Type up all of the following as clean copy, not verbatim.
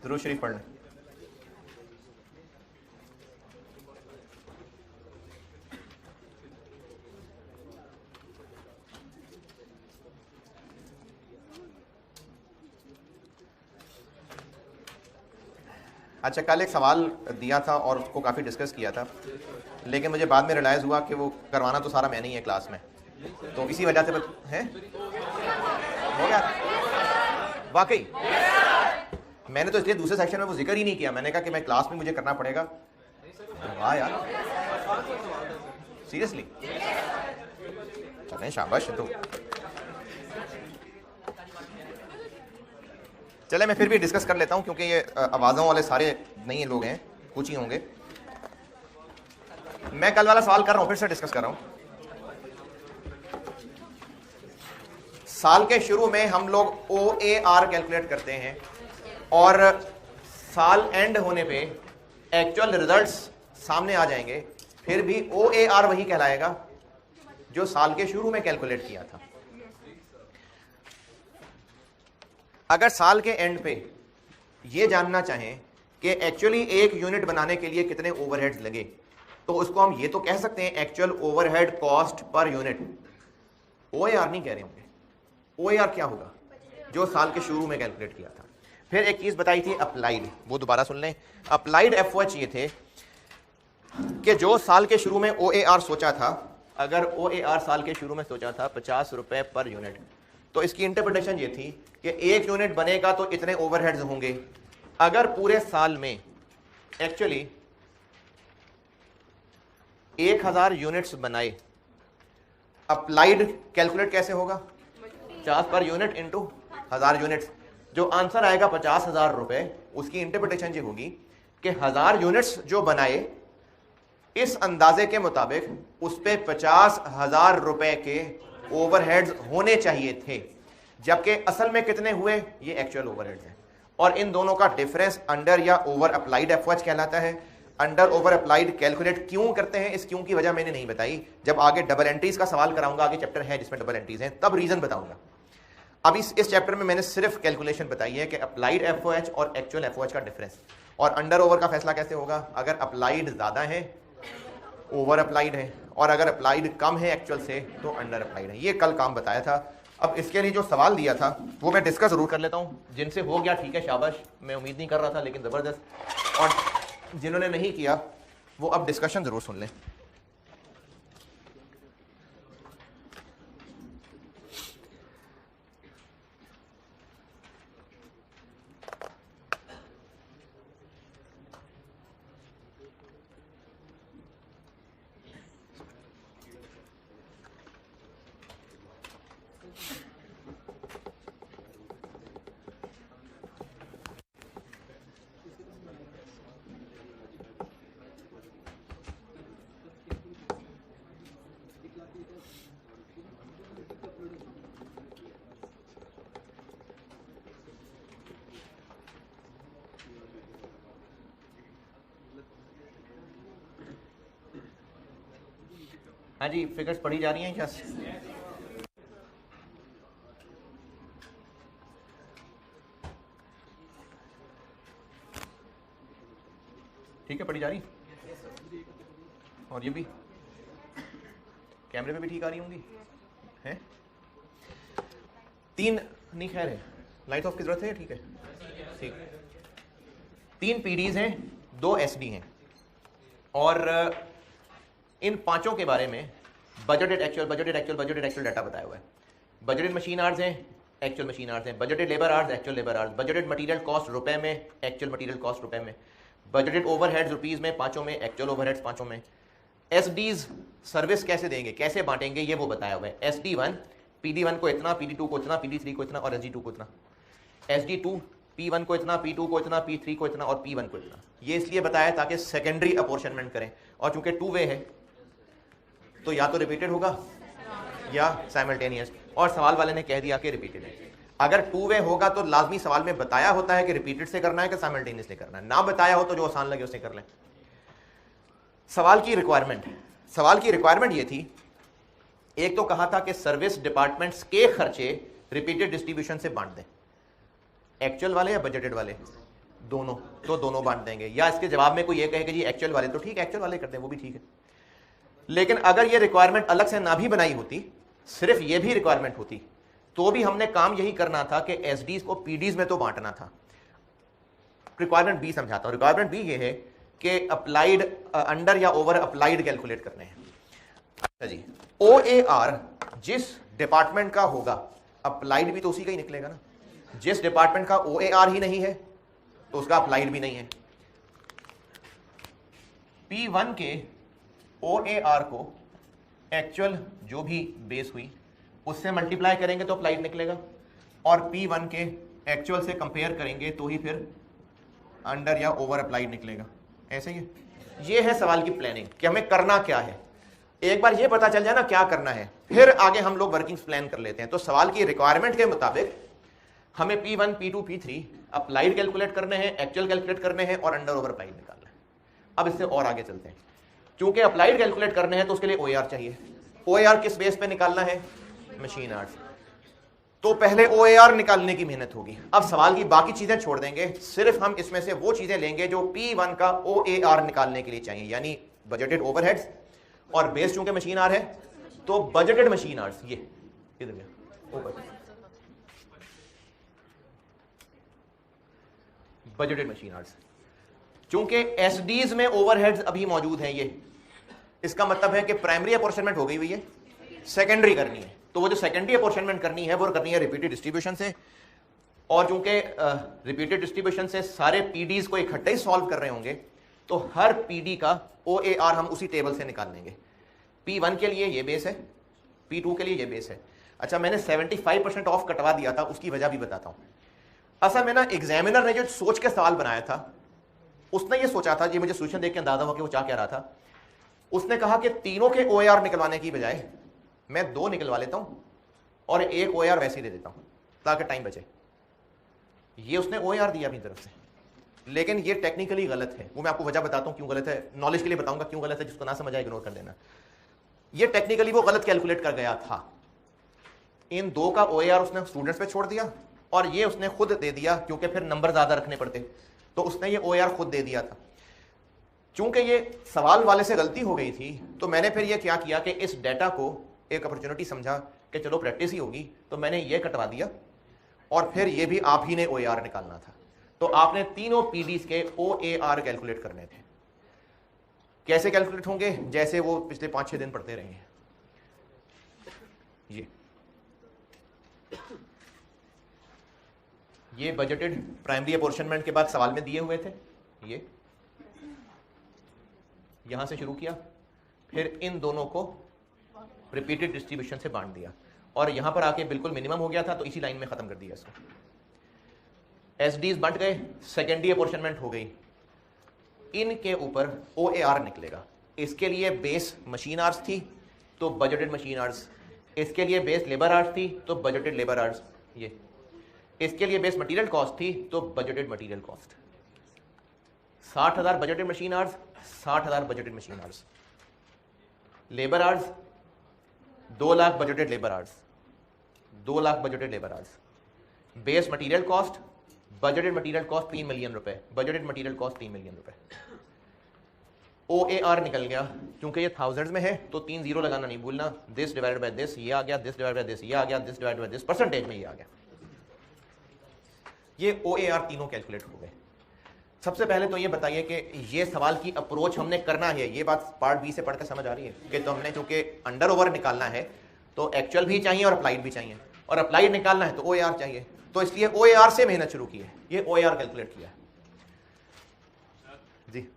दुरूद शरीफ पढ़ लें। अच्छा, कल एक सवाल दिया था और उसको काफ़ी डिस्कस किया था, लेकिन मुझे बाद में रियलाइज़ हुआ कि वो करवाना तो सारा मैंने ही है क्लास में, तो इसी वजह से हैं हो गया वाकई। मैंने तो इसलिए दूसरे सेक्शन में वो जिक्र ही नहीं किया, मैंने कहा कि मैं क्लास में मुझे करना पड़ेगा। वाह यार, सीरियसली चलें, शाबाश। तो चले, मैं फिर भी डिस्कस कर लेता हूं क्योंकि ये आवाज़ों वाले सारे नहीं लोग हैं, कुछ ही होंगे। मैं कल वाला सवाल कर रहा हूं, फिर से डिस्कस कर रहा हूं। साल के शुरू में हम लोग OAR कैलकुलेट करते हैं और साल एंड होने पे एक्चुअल रिजल्ट्स सामने आ जाएंगे, फिर भी OAR वही कहलाएगा जो साल के शुरू में कैलकुलेट किया था। अगर साल के एंड पे ये जानना चाहें कि एक्चुअली एक यूनिट बनाने के लिए कितने ओवरहेड्स लगे, तो उसको हम ये तो कह सकते हैं actual overhead cost per unit. OAR नहीं कह रहे होंगे। OAR क्या होगा? जो साल के शुरू में कैलकुलेट किया था। फिर एक चीज बताई थी अप्लाइड, वो दोबारा सुन लें। अप्लाइड FOH ये थे कि जो साल के शुरू में OAR सोचा था, अगर OAR साल के शुरू में सोचा था 50 रुपए पर यूनिट, तो इसकी इंटरप्रिटेशन ये थी कि एक यूनिट बनेगा तो इतने ओवरहेड्स होंगे। अगर पूरे साल में एक्चुअली 1000 यूनिट्स बनाए, अप्लाइड कैलकुलेट कैसे होगा? 50 पर यूनिट इंटू 1000 यूनिट्स, जो आंसर आएगा 50,000 रुपए। उसकी इंटरप्रिटेशन ये होगी कि 1000 यूनिट्स जो बनाए, इस अंदाजे के मुताबिक उस पे 50,000 रुपए के ओवरहेड्स होने चाहिए थे, जबकि असल में कितने हुए ये एक्चुअल ओवरहेड्स हैं। और इन दोनों का डिफरेंस अंडर या ओवर अप्लाइड FOH कहलाता है। अंडर ओवर अप्लाइड कैलकुलेट क्यों करते हैं, इस क्यों की वजह मैंने नहीं बताई। जब आगे डबल एंट्रीज का सवाल कराऊंगा, आगे चैप्टर है जिसमें डबल एंट्रीज हैं, तब रीजन बताऊंगा। अब इस चैप्टर में मैंने सिर्फ कैलकुलेशन बताई है कि अप्लाइड FOH और एक्चुअल FOH का डिफरेंस। और अंडर ओवर का फैसला कैसे होगा? अगर अप्लाइड ज्यादा है ओवर अप्लाइड है, और अगर अप्लाइड कम है एक्चुअल से तो अंडर अप्लाइड है। ये कल काम बताया था। अब इसके लिए जो सवाल दिया था वो मैं डिस्कस जरूर कर लेता हूँ। जिनसे हो गया ठीक है, शाबाश, मैं उम्मीद नहीं कर रहा था लेकिन ज़बरदस्त। और जिन्होंने नहीं किया वो अब डिस्कशन जरूर सुन लें। हाँ जी, फिगर्स पढ़ी जा रही हैं क्या? ठीक है, पढ़ी जा रही। और ये भी कैमरे पे भी ठीक आ रही होंगी हैं? 3 नहीं, खैर है, लाइट ऑफ की जरूरत है। ठीक है, ठीक। 3 PDs हैं, 2 SD हैं, और इन पांचों के बारे में बजटेड एक्चुअल डाटा बताया हुआ है। बजटेड मशीन आवर्स हैं, एक्चुअल मशीन आवर्स हैं। Budgeted labour hours, actual labour hours. Budgeted material cost रुपए में, एक्चुअल मटेरियल कॉस्ट रुपए में। बजटेड ओवरहेड्स रुपीस में, पांचों में। एक्चुअल ओवरहेड्स पांचों में। SDs सर्विस कैसे देंगे, कैसे बांटेंगे, ये वो बताया हुआ है। SD1 PD1 को इतना, PD2 को इतना, PD3 को इतना और SG2 को इतना। SG2 P1 को इतना, P2 को इतना, P3 को इतना और P1 को इतना। ये इसलिए बताया ताकि सेकेंडरी अपॉर्शनमेंट करें। और चूंकि 2 वे है तो या तो रिपीटेड होगा या साइमल्टेनियस, और सवाल वाले ने कह दिया कि रिपीटेड है। अगर 2 वे होगा तो लाजमी सवाल में बताया होता है कि रिपीटेड से करना है कि साइमल्टेनियसली करना है। ना बताया हो तो जो आसान लगे उससे कर लें। सवाल की रिक्वायरमेंट ये थी, एक तो कहा था कि सर्विस डिपार्टमेंट्स के खर्चे रिपीटेड डिस्ट्रीब्यूशन से बांट दें। एक्चुअल वाले या बजटेड वाले? दोनों, तो दोनों बांट देंगे। या इसके जवाब में कोई ये कहे कि जी एक्चुअल वाले, तो ठीक है एक्चुअल वाले कर दें, वो भी ठीक है। लेकिन अगर ये रिक्वायरमेंट अलग से ना भी बनाई होती, सिर्फ ये भी रिक्वायरमेंट होती, तो भी हमने काम यही करना था कि एसडीज को पीडीज में तो बांटना था। रिक्वायरमेंट बी समझाता हूं। रिक्वायरमेंट बी ये है कि अप्लाइड अंडर या ओवर अप्लाइड कैलकुलेट करने हैं। अच्छा जी, OAR जिस डिपार्टमेंट का होगा, अप्लाइड भी तो उसी का ही निकलेगा ना। जिस डिपार्टमेंट का OAR ही नहीं है तो उसका अप्लाइड भी नहीं है। P1 के OAR को एक्चुअल जो भी बेस हुई उससे मल्टीप्लाई करेंगे तो अप्लाइड निकलेगा, और P1 के एक्चुअल से कंपेयर करेंगे तो ही फिर अंडर या ओवर अप्लाइड निकलेगा। ऐसे ही ये है सवाल की प्लानिंग कि हमें करना क्या है। एक बार ये पता चल जाए ना क्या करना है, फिर आगे हम लोग वर्किंग्स प्लान कर लेते हैं। तो सवाल की रिक्वायरमेंट के मुताबिक हमें P1, P2, P3 applied calculate करने हैं, एक्चुअल कैलकुलेट करने हैं और अंडर ओवर अप्लाइड निकालना है। अब इससे और आगे चलते हैं। क्योंकि अप्लाइड कैलकुलेट करने हैं तो उसके लिए OAR चाहिए। OAR किस बेस पे निकालना है? Machine hours. तो पहले OAR निकालने की मेहनत होगी। अब सवाल की बाकी चीजें छोड़ देंगे, सिर्फ हम इसमें से वो चीजें लेंगे जो P1 का OAR निकालने के लिए चाहिए, यानी बजटेड ओवरहेड्स, और बेस चूंकि मशीन आर है तो बजटेड मशीन आवर्स। ये इधर गया बजटेड मशीन आवर्स। चूंकि एसडीज में ओवरहेड्स अभी मौजूद हैं, ये इसका मतलब है कि प्राइमरी अपॉर्चनमेंट हो गई हुई है, सेकेंडरी करनी है। तो वो जो सेकेंडरी अपॉर्चनमेंट करनी है वो करनी है रिपीटेड डिस्ट्रीब्यूशन से, और चूंकि रिपीटेड डिस्ट्रीब्यूशन से सारे पीडीज को इकट्ठे ही सॉल्व कर रहे होंगे, तो हर पीडी का OAR हम उसी टेबल से निकाल लेंगे। P1 के लिए ये बेस है, P2 के लिए ये बेस है। अच्छा, मैंने 75% ऑफ कटवा दिया था, उसकी वजह भी बताता हूं। असल में ना एग्जामिनर ने जो सोच के सवाल बनाया था, उसने ये सोचा था, ये मुझे सोल्यूशन देख के अंदाजा हुआ कि वो चाह क्या रहा था। उसने कहा कि तीनों के OAR निकलवाने की बजाय मैं 2 निकलवा लेता हूं और एक OAR वैसे ही दे देता हूं ताकि टाइम बचे। ये उसने OAR दिया अपनी तरफ से, लेकिन ये टेक्निकली गलत है। वो मैं आपको वजह बताता हूं क्यों गलत है, नॉलेज के लिए बताऊंगा क्यों गलत है, जिसको ना समझ आए इग्नोर कर देना। ये टेक्निकली वो गलत कैलकुलेट कर गया था। इन 2 का OAR उसने स्टूडेंट्स पे छोड़ दिया और ये उसने खुद दे दिया, क्योंकि फिर नंबर ज्यादा रखने पड़ते, तो उसने ये OAR खुद दे दिया था। चूंकि ये सवाल वाले से गलती हो गई थी, तो मैंने फिर ये क्या किया कि इस डेटा को एक अपॉर्चुनिटी समझा कि चलो प्रैक्टिस ही होगी, तो मैंने ये कटवा दिया और फिर ये भी आप ही ने OAR निकालना था। तो आपने तीनों पीडीज के OAR कैलकुलेट करने थे। कैसे कैलकुलेट होंगे? जैसे वो पिछले 5-6 दिन पढ़ते रहे हैं। ये बजटेड प्राइमरी अपॉर्चनमेंट के बाद सवाल में दिए हुए थे, ये यहां से शुरू किया, फिर इन दोनों को रिपीटेड डिस्ट्रीब्यूशन से बांट दिया, और यहां पर आके बिल्कुल मिनिमम हो गया था तो इसी लाइन में खत्म कर दिया इसको। एसडीज बंट गए, सेकेंडरी अपॉर्चनमेंट हो गई, इनके ऊपर OAR निकलेगा। इसके लिए बेस मशीन आवर्स थी तो बजटेड मशीन आवर्स, इसके लिए बेस लेबर आवर्स थी तो बजटेड लेबर आवर्स, ये इसके लिए बेस मटेरियल कॉस्ट थी तो budgeted material cost. 60,000 budgeted machine hours, 60,000 budgeted machine hours. Labour hours 2 lakh budgeted labour hours, 2 lakh budgeted labour hours. Base material cost, budgeted material cost 3 million रुपए, budgeted material cost 3 million रुपए। OAR निकल गया, क्योंकि ये thousands में है तो 3 जीरो लगाना नहीं भूलना। दिस डिवाइडेड बाय दिस, ये आ गया, दिस डिवाइडेड बाय दिस, ये आ गया, this divided by this, percentage में ये आ गया। ये OAR तीनों कैलकुलेट हो गए। सबसे पहले तो ये बताइए कि ये सवाल की अप्रोच हमने करना है, ये बात पार्ट बी से पढ़कर समझ आ रही है कि तो हमने चूंकि अंडर ओवर निकालना है तो एक्चुअल भी चाहिए और अप्लाइड भी चाहिए, और अप्लाइड निकालना है तो OAR चाहिए, तो इसलिए OAR से मेहनत शुरू की है, ये OAR कैलकुलेट किया जी।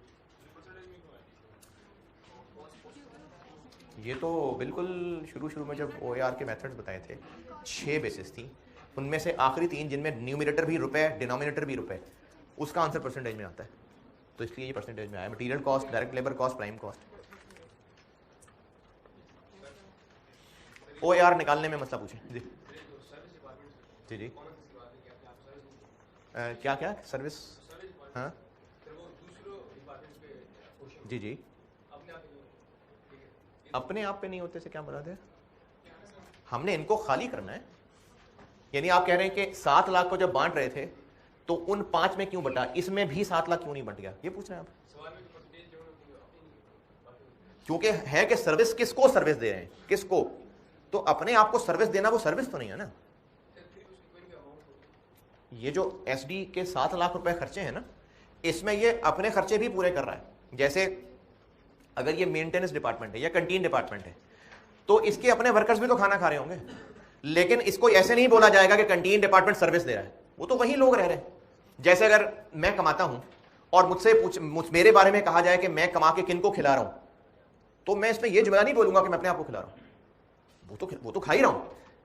ये तो बिल्कुल शुरू में जब OAR के मेथड्स बताए थे 6 बेसिस थी, उनमें से आखिरी 3 जिनमें न्यूमिनेटर भी रुपए, डिनोमिनेटर भी रुपए, उसका आंसर परसेंटेज में आता है, तो इसलिए ये परसेंटेज में आया। Material cost, direct labour cost, prime cost. OAR निकालने में मसला पूछे जी। जी जी क्या क्या सर्विस? हाँ जी जी, अपने आप पे नहीं होते से क्या मुराद है? हमने इनको खाली करना है। यानी आप कह रहे हैं कि 7 लाख को जब बांट रहे थे तो उन 5 में क्यों बटा, इसमें भी 7 लाख क्यों नहीं बट गया, ये पूछ रहे हैं आप। क्योंकि है कि सर्विस किसको सर्विस दे रहे हैं, किसको, तो अपने आप को सर्विस देना वो सर्विस तो नहीं है ना। ये जो एसडी के 7 लाख रुपए खर्चे हैं ना, इसमें ये अपने खर्चे भी पूरे कर रहा है। जैसे अगर ये मेंटेनेंस डिपार्टमेंट है या कैंटीन डिपार्टमेंट है, तो इसके अपने वर्कर्स भी तो खाना खा रहे होंगे, लेकिन इसको ऐसे नहीं बोला जाएगा कि कैंटीन डिपार्टमेंट सर्विस दे रहा है, वो तो वही लोग रह रहे हैं। जैसे अगर मैं कमाता हूं और मुझसे मेरे बारे में कहा जाए कि मैं कमा के किनको खिला रहा हूं, तो मैं इसमें यह जुमला नहीं बोलूंगा कि मैं अपने आप को खिला रहा हूं, वो तो खा ही रहा हूं।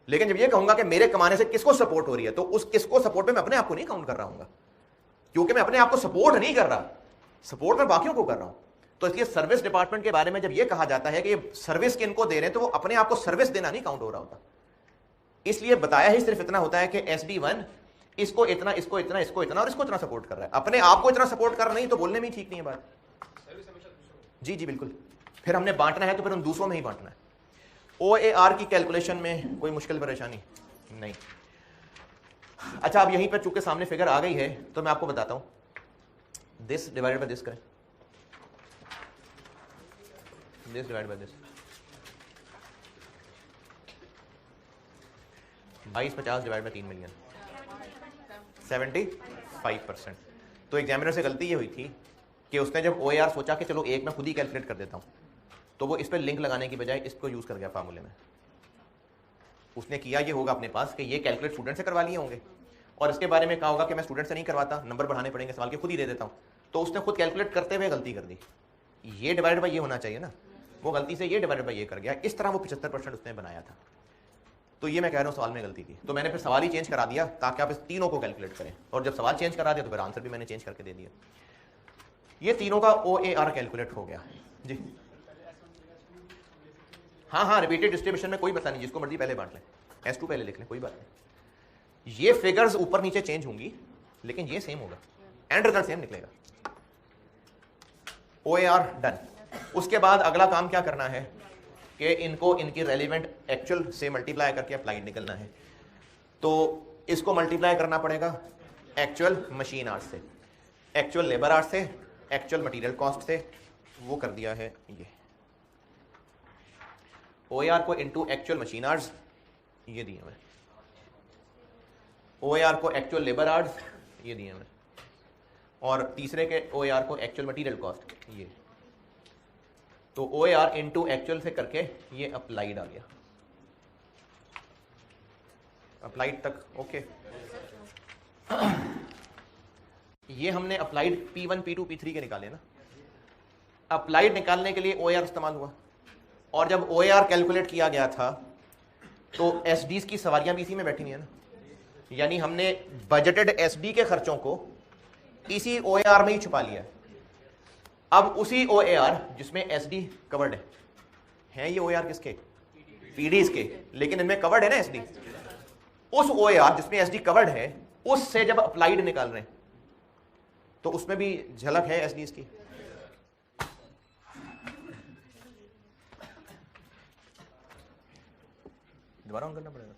लेकिन जब ये कहूंगा कि मेरे कमाने से किसको सपोर्ट हो रही है, तो उस किसको सपोर्ट में मैं अपने आप को नहीं काउंट कर रहा हूं, क्योंकि मैं अपने आप को सपोर्ट नहीं कर रहा, सपोर्ट मैं बाकियों को कर रहा हूं। तो इसलिए सर्विस डिपार्टमेंट के बारे में जब ये कहा जाता है कि ये सर्विस किनको दे रहे हैं, तो वो अपने आप को सर्विस देना नहीं काउंट हो रहा होता। इसलिए बताया ही सिर्फ इतना होता है कि SD1 इसको इतना, इसको इतना, इसको इतना और इसको इतना सपोर्ट कर रहा है, अपने आप को इतना सपोर्ट कर रहा नहीं, तो बोलने में ही ठीक नहीं है बात। जी जी बिल्कुल, फिर हमने बांटना है तो फिर उन दूसरों में ही बांटना है। OAR की कैलकुलेशन में कोई मुश्किल परेशानी नहीं। अच्छा, अब यहीं पर चूंकि सामने फिगर आ गई है तो मैं आपको बताता हूं, दिस डिवाइडेड बाय दिस करें, this divide by this, 2250 divide by 3 million, 75%। तो एग्जामिनर से गलती ये हुई थी कि उसने जब OAR सोचा कि चलो एक मैं खुद ही कैलकुलेट कर देता हूं, तो वो इस पर लिंक लगाने की बजाय इसको यूज कर गया फार्मूले में। उसने किया ये होगा अपने पास कि ये कैलकुलेट स्टूडेंट से करवा लिए होंगे, और इसके बारे में कहा होगा कि मैं स्टूडेंट से नहीं करवाता, नंबर बढ़ाने पड़ेंगे सवाल के, खुद ही दे देता हूं। तो उसने खुद कैलकुलेट करते हुए गलती कर दी, ये डिवाइड बाय ये होना चाहिए ना, वो गलती से ये डिवाइड बाय ये कर गया। इस तरह वो 75% उसने बनाया था। तो ये मैं कह रहा हूँ सवाल में गलती थी, तो मैंने फिर सवाल ही चेंज करा दिया ताकि आप इस तीनों को कैलकुलेट करें, और जब सवाल चेंज करा दिया तो फिर आंसर भी मैंने चेंज करके दे दिया। ये तीनों का OAR कैलकुलेट हो गया जी। हाँ, रिपीटेड डिस्ट्रीब्यूशन में कोई पता नहीं, जिसको मर्जी पहले बांट लें, S2 पहले लिख लें, कोई बात नहीं। ये फिगर्स ऊपर नीचे चेंज होंगी, लेकिन ये सेम होगा, एंड रिजल्ट सेम निकलेगा। OAR done. उसके बाद अगला काम क्या करना है कि इनको इनकी रेलिवेंट एक्चुअल से मल्टीप्लाई करके अप्लाइड निकलना है। तो इसको मल्टीप्लाई करना पड़ेगा एक्चुअल मशीन आवर्स से, एक्चुअल लेबर आवर्स से, एक्चुअल मटेरियल कॉस्ट से, वो कर दिया है ये। OAR को इनटू एक्चुअल मशीन आवर्स ये दिए हुए, OAR को एक्चुअल लेबर आवर्स ये दिए हुए, और तीसरे के OAR को एक्चुअल मटेरियल कॉस्ट ये। तो OAR इनटू एक्चुअल से करके ये अप्लाइड आ गया, अप्लाइड तक ओके। ये हमने अप्लाइड P1 P2 P3 के निकाले ना। अप्लाइड निकालने के लिए OAR इस्तेमाल हुआ, और जब OAR कैलकुलेट किया गया था तो SDs की सवारियां भी इसी में बैठी हुई है ना, यानी हमने बजटेड SD के खर्चों को इसी OAR में ही छुपा लिया है। अब उसी OAR जिसमें SD कवर्ड है ये OAR किसके, PDs के, लेकिन इनमें कवर्ड है ना SD, उस OAR जिसमें SD कवर्ड है उससे जब अप्लाइड निकाल रहे हैं तो उसमें भी झलक है SDs की। दोबारा ऑन करना पड़ेगा।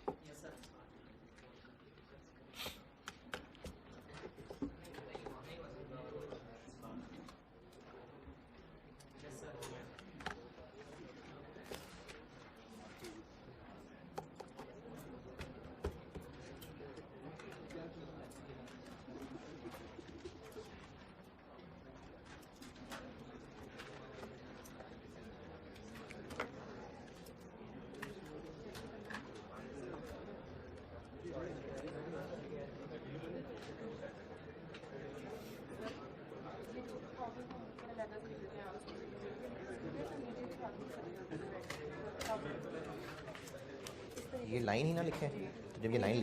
ये लाइन ही ना लिखें, तो जब ये लाइन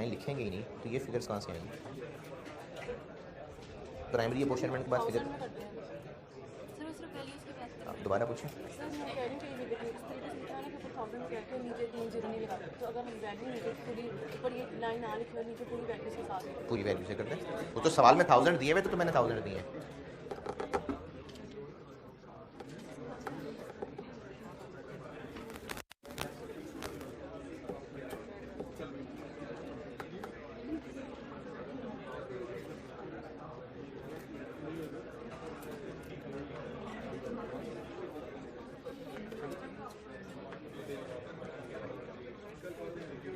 लिखेंगे ही नहीं तो ये फिगर्स कहाँ से आएंगे। प्राइमरी अपोर्शनमेंट के बाद फिगर दोबारा पूछें। पूरी वैल्यू से करते हैं, वो तो सवाल में 1000 दिए हुए तो मैंने 1000 दिए हैं।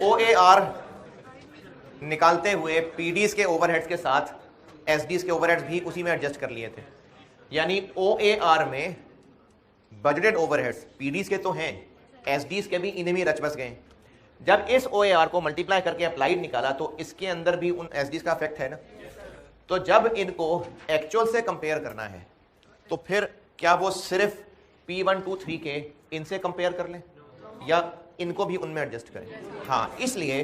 OAR निकालते हुए पीडीज के ओवरहेड्स के साथ एसडीज के ओवरहेड्स भी उसी में एडजस्ट कर लिए थे। यानी OAR में बजटेड ओवरहेड्स पीडीज के तो हैं, एसडीज के भी इन्हें भी रच बस गए। जब इस OAR को मल्टीप्लाई करके अप्लाइड निकाला तो इसके अंदर भी उन एसडीज का इफेक्ट है ना। तो जब इनको एक्चुअल से कंपेयर करना है तो फिर क्या वो सिर्फ P1 2 3 के इनसे कंपेयर कर लें या इनको भी उनमें एडजस्ट करें? हाँ, इसलिए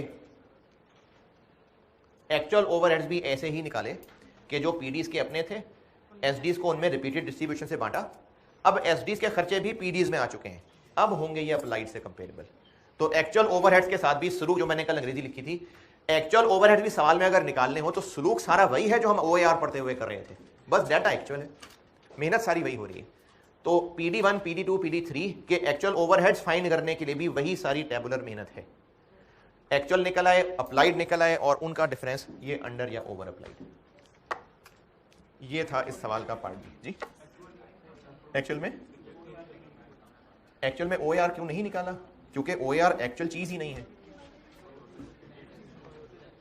एक्चुअल ओवरहेड्स भी ऐसे ही निकाले कि जो पीडीज के अपने थे, एसडीज को उनमें रिपीटेड डिस्ट्रीब्यूशन से बांटा। अब एसडीज के खर्चे भी पीडीज में आ चुके हैं, अब होंगे ये अप्लाइड से कंपेरेबल। तो एक्चुअल ओवरहेड्स के साथ भी सलूक, जो मैंने कल अंग्रेजी लिखी थी, एक्चुअल ओवरहेड भी सवाल में अगर निकालने हो तो सलूक सारा वही है जो हम OAR पढ़ते हुए कर रहे थे, बस डाटा एक्चुअल है, मेहनत सारी वही हो रही है। तो PD1 PD2 PD3 के एक्चुअल ओवरहेड्स फाइंड करने के लिए भी वही सारी टेबुलर मेहनत है। एक्चुअल निकल आए, अप्लाइड निकल आए और उनका डिफरेंस ये अंडर या ओवर अप्लाइड। ये था इस सवाल का पार्ट जी। एक्चुअल में OAR क्यों नहीं निकाला? क्योंकि OAR एक्चुअल चीज ही नहीं है।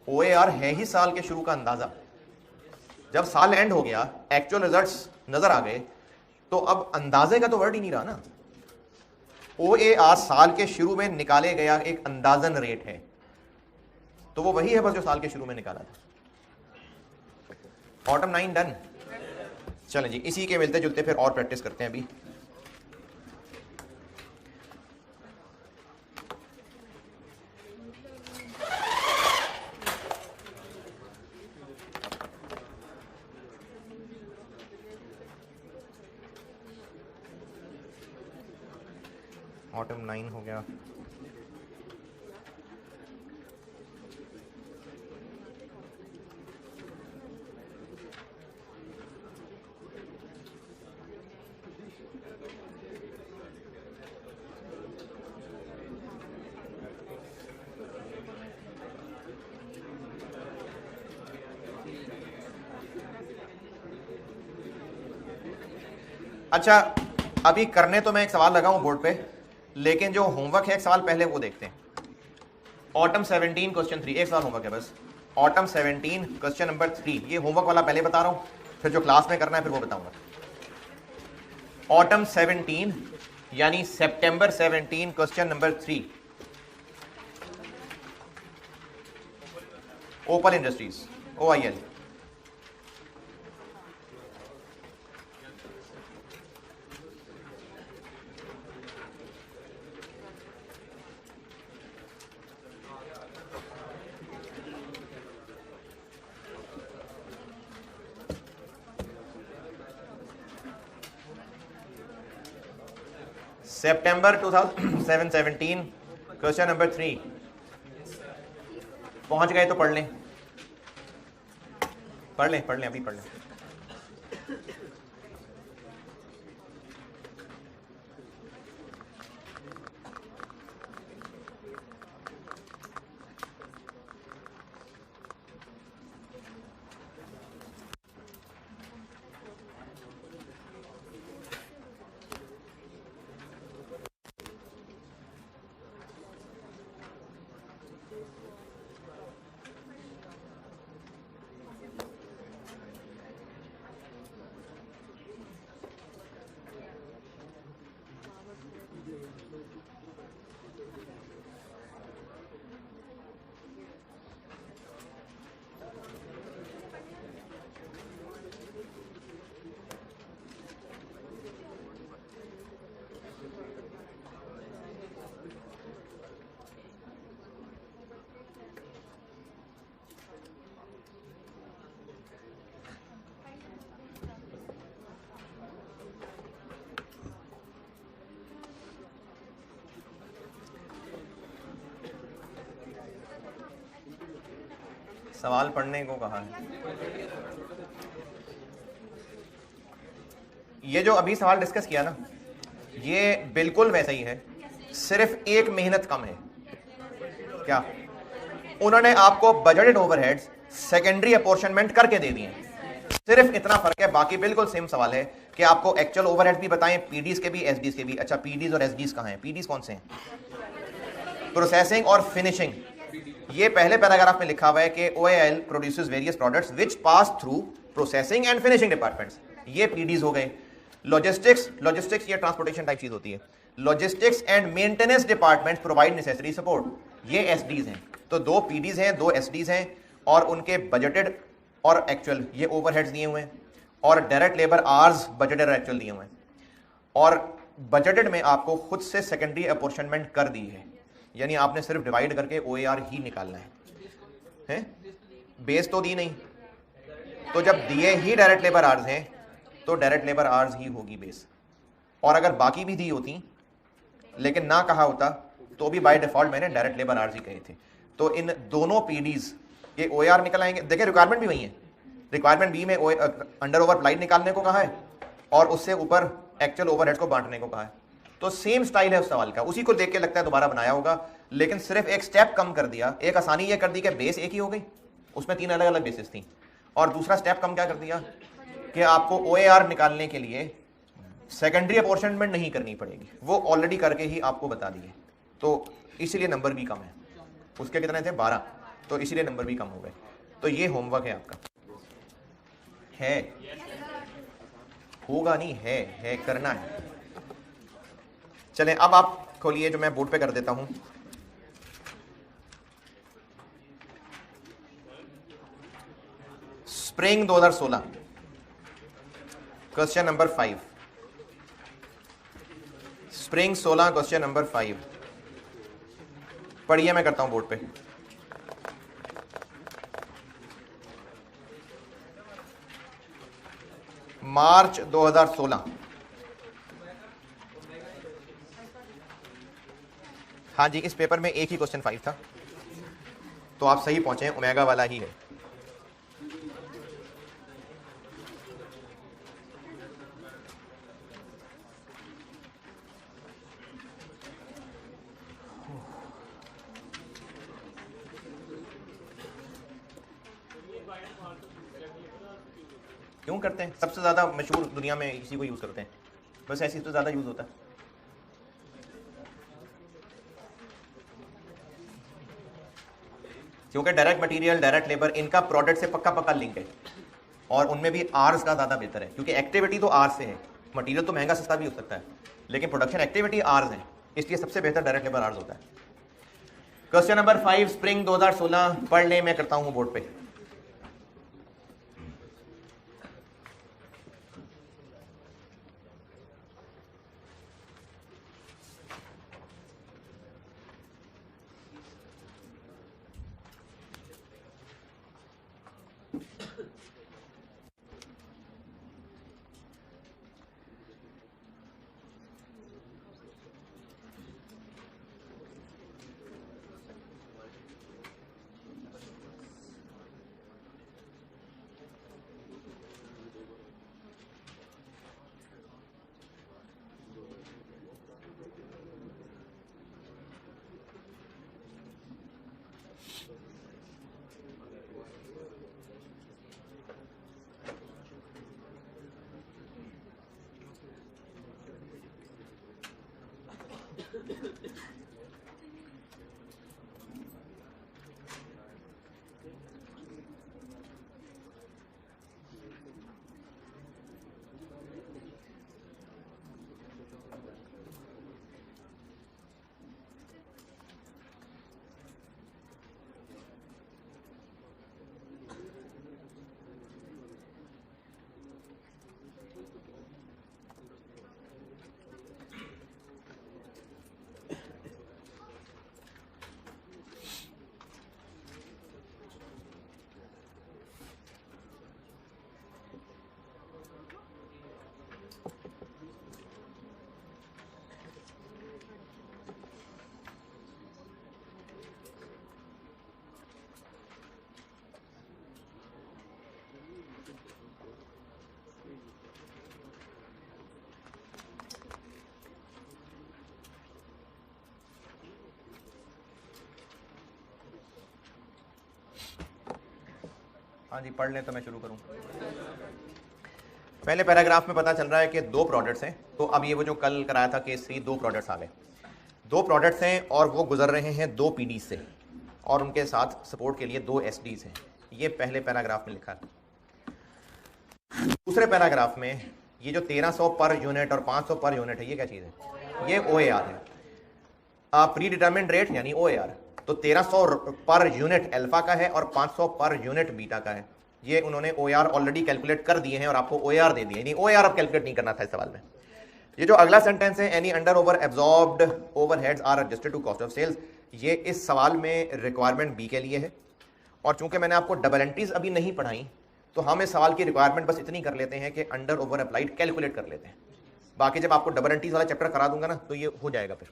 OAR है ही साल के शुरू का अंदाजा। जब साल एंड हो गया, एक्चुअल रिजल्ट्स नजर आ गए, तो अब अंदाजे का तो वर्ड ही नहीं रहा ना। OAR साल के शुरू में निकाले गया एक अंदाजन रेट है, तो वो वही है बस जो साल के शुरू में निकाला था। Autumn 9 done. चलें जी, इसी के मिलते जुलते फिर और प्रैक्टिस करते हैं अभी। ऑटम 9 हो गया। अच्छा, अभी करने तो मैं एक सवाल लगाऊं बोर्ड पे, लेकिन जो होमवर्क है एक सवाल पहले वो देखते हैं। ऑटम 17 क्वेश्चन 3, एक सवाल होमवर्क है बस। ऑटम 17 क्वेश्चन नंबर 3, ये होमवर्क वाला पहले बता रहा हूं, फिर जो क्लास में करना है फिर वो बताऊंगा। ऑटम 17 यानी सितंबर 17 क्वेश्चन नंबर 3, ओपल इंडस्ट्रीज OIL। सितंबर 2017 क्वेश्चन नंबर 3 पहुंच गए तो पढ़ लें अभी पढ़ लें। सवाल पढ़ने को कहा है। ये जो अभी सवाल डिस्कस किया ना, ये बिल्कुल वैसा ही है, सिर्फ एक मेहनत कम है। क्या? उन्होंने आपको बजटेड ओवरहेड्स सेकेंडरी अपॉर्शनमेंट करके दे दिए, सिर्फ इतना फर्क है, बाकी बिल्कुल सेम सवाल है कि आपको एक्चुअल ओवरहेड भी बताएं, पीडीज के भी एसडीज के भी। अच्छा, पीडीज और एसडीज कहाँ हैं? पीडीज कौन से हैं? प्रोसेसिंग और फिनिशिंग, ये पहले पैराग्राफ में लिखा हुआ है कि OAL produces various products which pass through processing and finishing departments, ये PDs हो गए। लॉजिस्टिक्स ये ट्रांसपोर्टेशन टाइप चीज होती है। Logistics and maintenance departments provide necessary support, ये SDs हैं। तो 2 PDs हैं, 2 SDs हैं, और उनके बजटेड और एक्चुअल ये ओवरहेड्स दिए हुए हैं, और डायरेक्ट लेबर आवर्स बजटेड और एक्चुअल दिए हुए हैं। और बजटेड में आपको खुद से सेकेंडरी अपॉर्शनमेंट कर दी है, यानी आपने सिर्फ डिवाइड करके OAR ही निकालना है, बेस तो दी नहीं। तो जब दिए ही डायरेक्ट लेबर आवर्स हैं तो डायरेक्ट लेबर आवर्स ही होगी बेस, और अगर बाकी भी दी होती लेकिन ना कहा होता तो भी बाय डिफॉल्ट मैंने डायरेक्ट लेबर आवर्स ही कहे थे। तो इन दोनों PDs के OAR निकल आएंगे। देखिए रिक्वायरमेंट भी वही है, रिक्वायरमेंट बी में अंडर ओवर अप्लाइड निकालने को कहा है और उससे ऊपर एक्चुअल ओवरहेड को बांटने को कहा है। तो सेम स्टाइल है उस सवाल का, उसी को देख के लगता है दोबारा बनाया होगा, लेकिन सिर्फ एक स्टेप कम कर दिया। एक आसानी ये कर दी कि बेस एक ही हो गई, उसमें 3 अलग अलग बेसिस थी, और दूसरा स्टेप कम क्या कर दिया कि आपको OAR निकालने के लिए सेकेंडरी अपॉर्शनमेंट नहीं करनी पड़ेगी, वो ऑलरेडी करके ही आपको बता दिए। तो इसीलिए नंबर भी कम है, उसके कितने थे 12, तो इसीलिए नंबर भी कम हो गए। तो ये होमवर्क है आपका, है होगा नहीं, है करना है। चलें अब आप खोलिए, जो मैं बोर्ड पे कर देता हूं। Spring 2016 question number 5, spring 16 question number 5 पढ़िए, मैं करता हूं बोर्ड पे। मार्च 2016, हाँ जी, इस पेपर में एक ही क्वेश्चन 5 था, तो आप सही पहुंचे, ओमेगा वाला ही है। क्यों करते हैं? सबसे ज्यादा मशहूर दुनिया में इसी को यूज करते हैं, बस ऐसी तो ज्यादा यूज होता है। क्योंकि डायरेक्ट मटेरियल, डायरेक्ट लेबर, इनका प्रोडक्ट से पक्का पक्का लिंक है, और उनमें भी आर्स का ज्यादा बेहतर है, क्योंकि एक्टिविटी तो आर्स से है। मटेरियल तो महंगा सस्ता भी हो सकता है, लेकिन प्रोडक्शन एक्टिविटी आर्स है, इसलिए सबसे बेहतर डायरेक्ट लेबर आर्स होता है। क्वेश्चन नंबर 5 स्प्रिंग 2016 पढ़ ले, मैं करता हूं बोर्ड पे। हाँ जी, पढ़ लें तो मैं शुरू करूँ। पहले पैराग्राफ में पता चल रहा है कि 2 प्रोडक्ट्स हैं, तो अब ये वो जो कल कराया था केस 3, 2 प्रोडक्ट्स आ गए। 2 प्रोडक्ट्स हैं और वो गुजर रहे हैं 2 PDs से, और उनके साथ सपोर्ट के लिए 2 एसडीज हैं। ये पहले पैराग्राफ में लिखा है। दूसरे पैराग्राफ में ये जो 1300 पर यूनिट और 500 पर यूनिट है, ये क्या चीज़ है? ये OAR है, प्री डिटरमिन्ड रेट यानी OAR। तो 1300 पर यूनिट अल्फा का है और 500 पर यूनिट बीटा का है। ये उन्होंने OAR ऑलरेडी कैलकुलेट कर दिए हैं और आपको OAR दे दिए, यानी OAR अब कैलकुलेट नहीं करना था इस सवाल में। ये जो अगला सेंटेंस है, any under over absorbed overheads are adjusted to cost of sales, ये इस सवाल में रिक्वायरमेंट बी के लिए है। और चूंकि मैंने आपको डबल एंट्रीज अभी नहीं पढ़ाई, तो हम इस सवाल की रिक्वायरमेंट बस इतनी कर लेते हैं कि अंडर ओवर अप्लाइड कैलकुलेट कर लेते हैं। बाकी जब आपको डबल एंट्रीज वाला चैप्टर करा दूंगा ना, तो ये हो जाएगा फिर।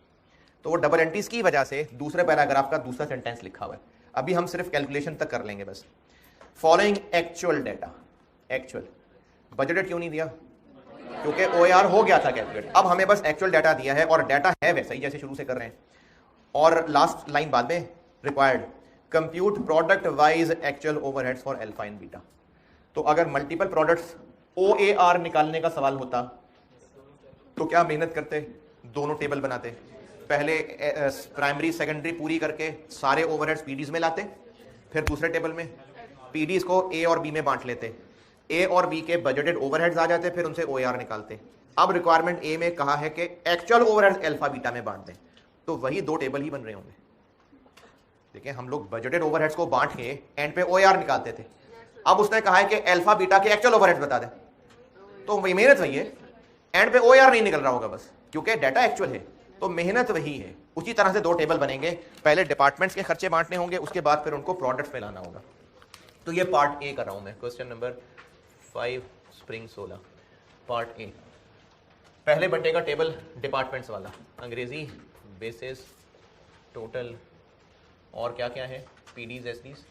तो वो डबल एंट्रीज की वजह से दूसरे पैराग्राफ का दूसरा सेंटेंस लिखा हुआ है। अभी हम सिर्फ कैलकुलेशन तक कर लेंगे बस। Following actual data, actual budgeted क्यों नहीं दिया? क्योंकि OAR हो गया था कैलकुलेट। अब हमें बस एक्चुअल डाटा दिया है और डाटा है वैसा ही जैसे शुरू से कर रहे हैं। और लास्ट लाइन बाद में, required compute product wise actual overheads for alpha and beta. तो अगर मल्टीपल प्रोडक्ट्स OAR निकालने का सवाल होता तो क्या मेहनत करते? दोनों टेबल बनाते, पहले प्राइमरी सेकेंडरी पूरी करके सारे ओवरहेड्स पीडीज में लाते, फिर दूसरे टेबल में पीडीज को A और B में बांट लेते, A और B के बजटेड ओवरहेड्स आ जाते, फिर उनसे OAR निकालते। अब रिक्वायरमेंट A में कहा है कि एक्चुअल ओवरहेड्स अल्फा बीटा में बांट दें, तो वही 2 टेबल ही बन रहे होंगे। देखिए, हम लोग बजटेड ओवरहेड्स को बांट के एंड पे OAR निकालते थे। अब उसने कहा है कि अल्फा बीटा के एक्चुअल ओवरहेड्स बता दे, तो वही मेहनत वही है, एंड पे OAR नहीं निकल रहा होगा बस, क्योंकि डाटा एक्चुअल है, तो मेहनत वही है। उसी तरह से 2 टेबल बनेंगे, पहले डिपार्टमेंट्स के खर्चे बांटने होंगे, उसके बाद फिर उनको प्रोडक्ट्स में लाना होगा। तो ये पार्ट ए कर रहा हूं मैं, question number 5 spring 16 part A. पहले बटेगा टेबल डिपार्टमेंट्स वाला, अंग्रेजी, बेसिस, टोटल, और क्या क्या है, PDs, SDs,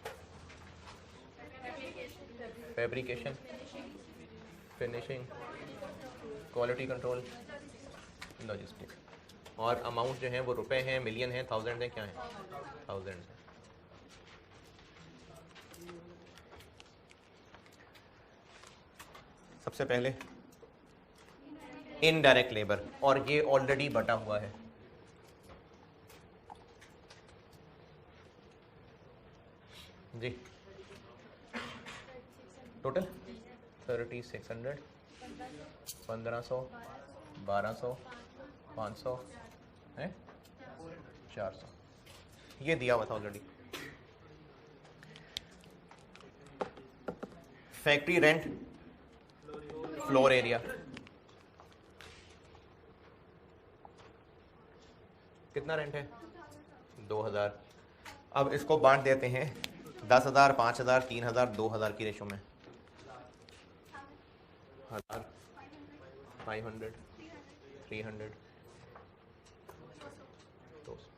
fabrication, finishing, quality control, logistics. और अमाउंट जो है वो रुपए हैं, मिलियन है, थाउजेंड है, क्या है, थाउजेंड है। सबसे पहले इनडायरेक्ट लेबर, और ये ऑलरेडी बटा हुआ है। जी, टोटल 3600, 1500, 1200, 500 है, 400, ये दिया हुआ था already. Factory rent, floor area कितना रेंट है, 2000। अब इसको बांट देते हैं 10,000, 5,000, 3,000, 2,000 की रेशो में, 1000, 500, 300, 200।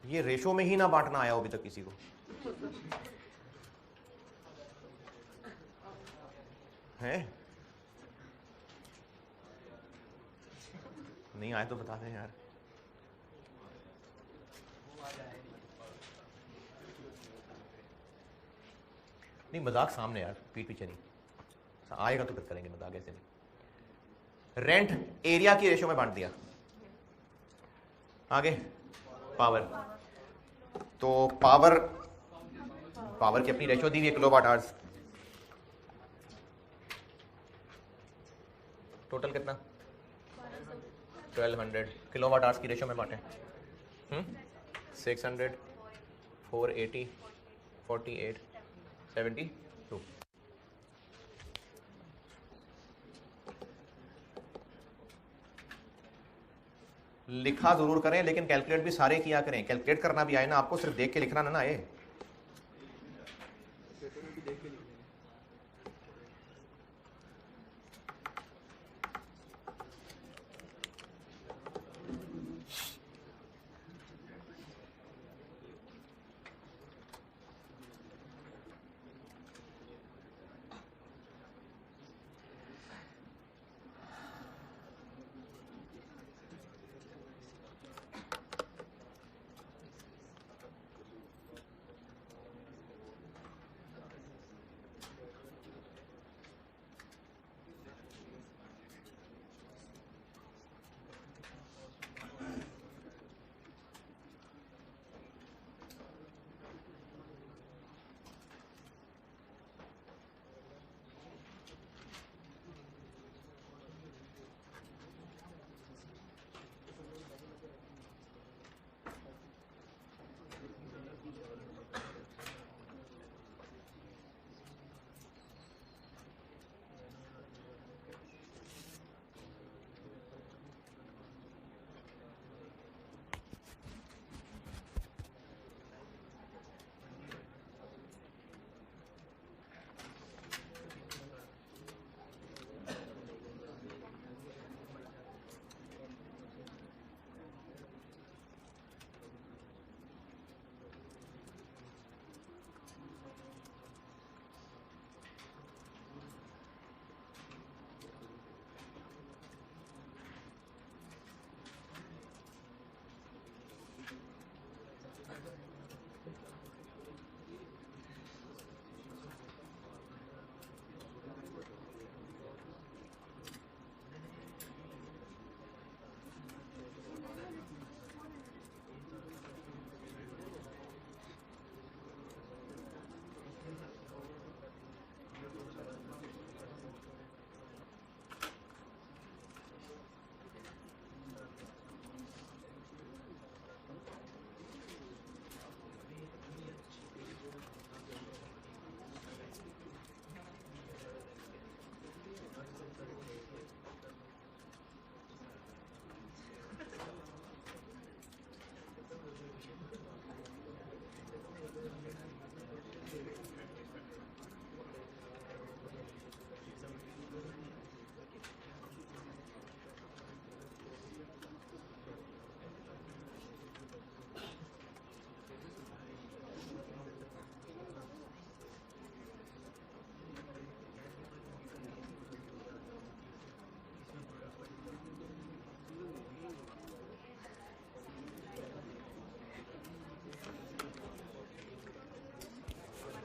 ये रेशो में ही ना बांटना आया हो अभी तक किसी को? है? नहीं आए तो बता दें यार। नहीं, मजाक सामने यार, पीठ पीछे नहीं। आएगा तो फिर करेंगे मजाक, ऐसे नहीं। रेंट एरिया की रेशो में बांट दिया। आगे पावर, तो पावर की अपनी रेशो दी हुई है, किलोवाट आवर्स। टोटल कितना, 1200। किलोवाट आवर्स की रेशो में बांटे, 600, 480, 48, 72। लिखा जरूर करें, लेकिन कैलकुलेट भी सारे किया करें। कैलकुलेट करना भी आए ना आपको, सिर्फ देख के लिखना ना आए।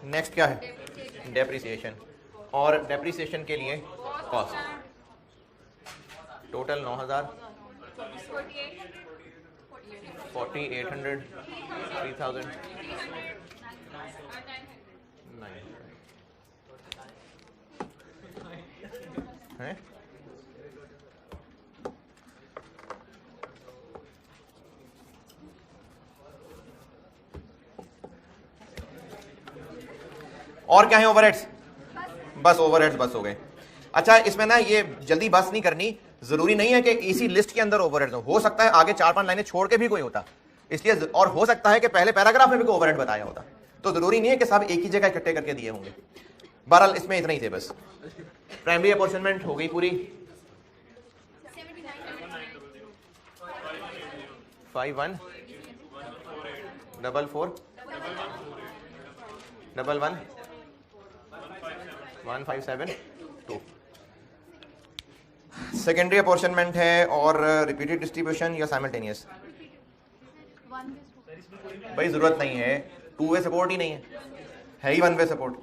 नेक्स्ट क्या है? डेप्रिसिएशन, और डेप्रिसिएशन के लिए कॉस्ट। टोटल 9,000, 4,800, 3,000, 9 है। और क्या है ओवरहेड्स? बस ओवरहेड्स बस हो गए। अच्छा, इसमें ना ये जल्दी बस नहीं करनी, जरूरी नहीं है कि इसी लिस्ट के अंदर ओवरहेड्स हो सकता है आगे 4-5 लाइनें छोड़ के भी कोई होता, इसलिए, और हो सकता है कि पहले पैराग्राफ में भी कोई ओवरहेड बताया होता, तो जरूरी नहीं है कि सब एक ही जगह इकट्ठे करके दिए होंगे। बहरहाल इसमें इतना ही थे बस। प्राइमरी अपॉर्चनमेंट हो गई पूरी। 51 44 11 157 2। सेकेंडरी अपॉर्चनमेंट है और रिपीटेड डिस्ट्रीब्यूशन या साइमल्टेनियस? भाई जरूरत नहीं है, 2 वे सपोर्ट ही नहीं है ही 1 वे सपोर्ट,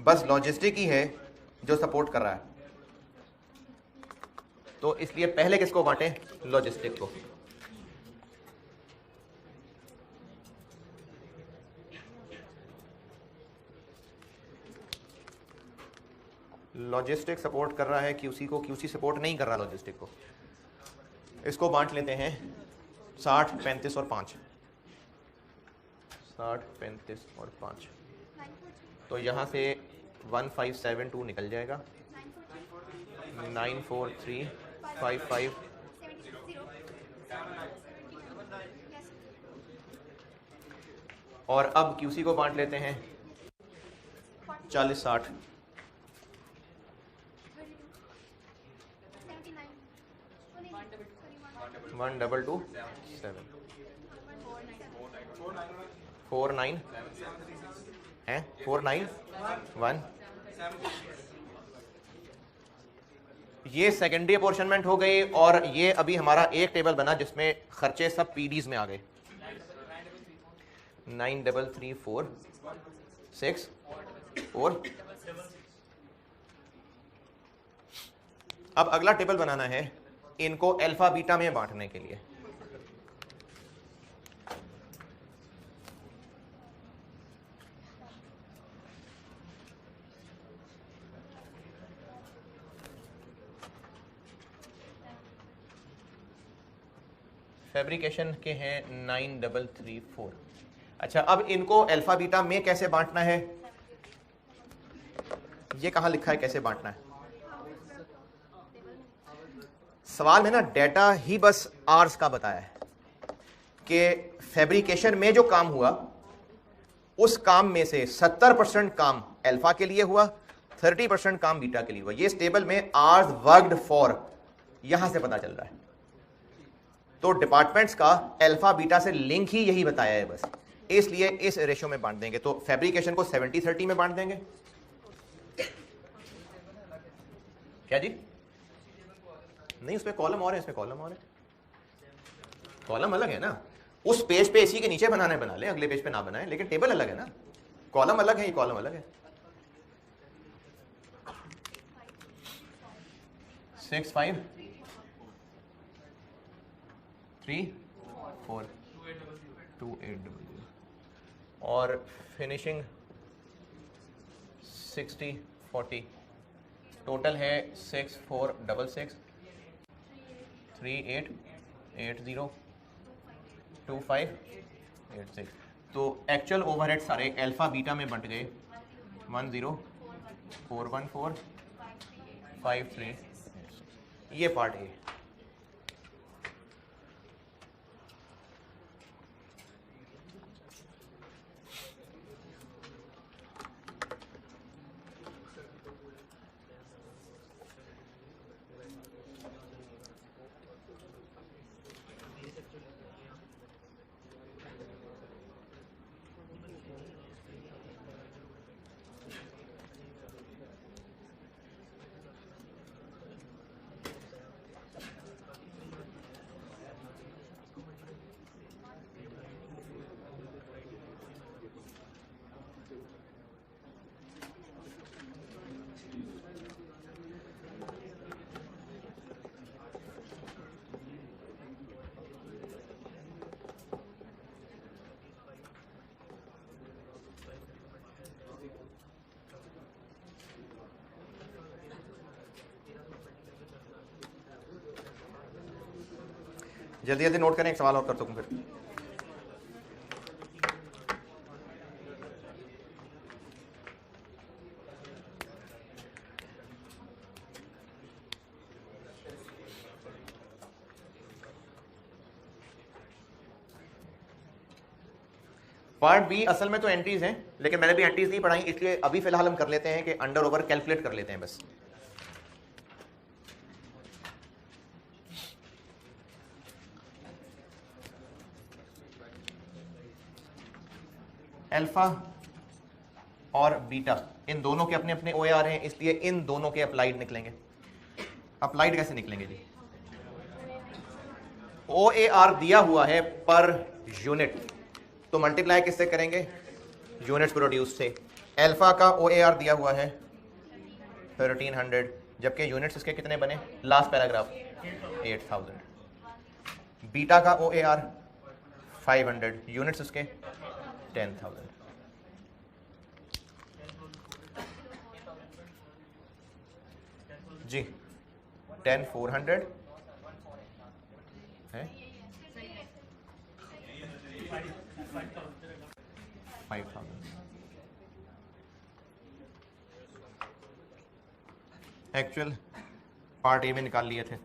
बस लॉजिस्टिक ही है जो सपोर्ट कर रहा है, तो इसलिए पहले किसको बांटें? लॉजिस्टिक को। लॉजिस्टिक सपोर्ट कर रहा है क्यूसी को, क्यूसी सपोर्ट नहीं कर रहा लॉजिस्टिक को। इसको बांट लेते हैं 60 35 और 5। 60 35 और 5, तो यहाँ से 1572 निकल जाएगा। 94355। और अब क्यूसी को बांट लेते हैं 40 60। 1227 49 है 491। ये सेकेंडरी अपॉर्चनमेंट हो गई, और ये अभी हमारा एक टेबल बना जिसमें खर्चे सब पीडीज में आ गए। 93346 अब अगला टेबल बनाना है इनको अल्फा बीटा में बांटने के लिए। फैब्रिकेशन के हैं 9334। अच्छा, अब इनको अल्फा बीटा में कैसे बांटना है? ये कहां लिखा है कैसे बांटना है? सवाल में ना डेटा ही बस आर्स का बताया है कि फैब्रिकेशन में जो काम हुआ उस काम में से 70% काम अल्फा के लिए हुआ, 30% काम बीटा के लिए हुआ। ये इस टेबल में आर्स वर्कड फॉर यहां से पता चल रहा है, तो डिपार्टमेंट्स का अल्फा बीटा से लिंक ही यही बताया है बस, इसलिए इस रेशो में बांट देंगे। तो फैब्रिकेशन को 70-30 में बांट देंगे। क्या जी? नहीं, उसमें कॉलम और है, इसमें कॉलम और है। कॉलम अलग है ना, उस पेज पे इसी के नीचे बनाना है बना ले, अगले पेज पे ना बनाए, लेकिन टेबल अलग है ना। कॉलम अलग है, ये कॉलम अलग है। 6 5 3 4 2 8 और फिनिशिंग 60 40। टोटल है 6 4 6 6 3 8 8 0 2 5 8 6। तो एक्चुअल ओवरहेड सारे अल्फा बीटा में बंट गए 1 0 4 1 4 5 3। ये पार्ट है। जल्दी जल्दी नोट करें, एक सवाल और कर सकूँ फिर। पार्ट बी असल में तो एंट्रीज हैं, लेकिन मैंने भी एंट्रीज नहीं पढ़ाई, इसलिए अभी फिलहाल हम कर लेते हैं कि अंडर ओवर कैलकुलेट कर लेते हैं बस। अल्फा और बीटा इन दोनों के अपने अपने OAR हैं, इसलिए इन दोनों के अप्लाइड निकलेंगे। अप्लाइड कैसे निकलेंगे जी? OAR दिया हुआ है पर यूनिट, तो मल्टीप्लाई किससे करेंगे? यूनिट्स प्रोड्यूस से। अल्फा का OAR दिया हुआ है 1300, जबकि यूनिट्स इसके कितने बने? Last paragraph 8000। बीटा का OAR 500, यूनिट्स इसके 10,000। जी 10,400 है, 5,000। एक्चुअल पार्ट ए में निकाल लिए थे।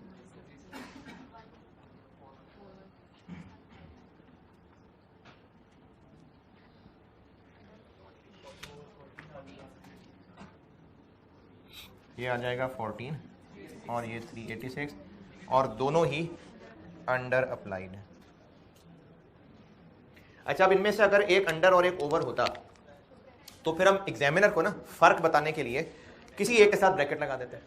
ये आ जाएगा 14 और ये 386, और दोनों ही अंडर अप्लाइड है। अच्छा, अब इनमें से अगर एक अंडर और एक ओवर होता तो फिर हम एग्जामिनर को ना फर्क बताने के लिए किसी एक के साथ ब्रैकेट लगा देते हैं,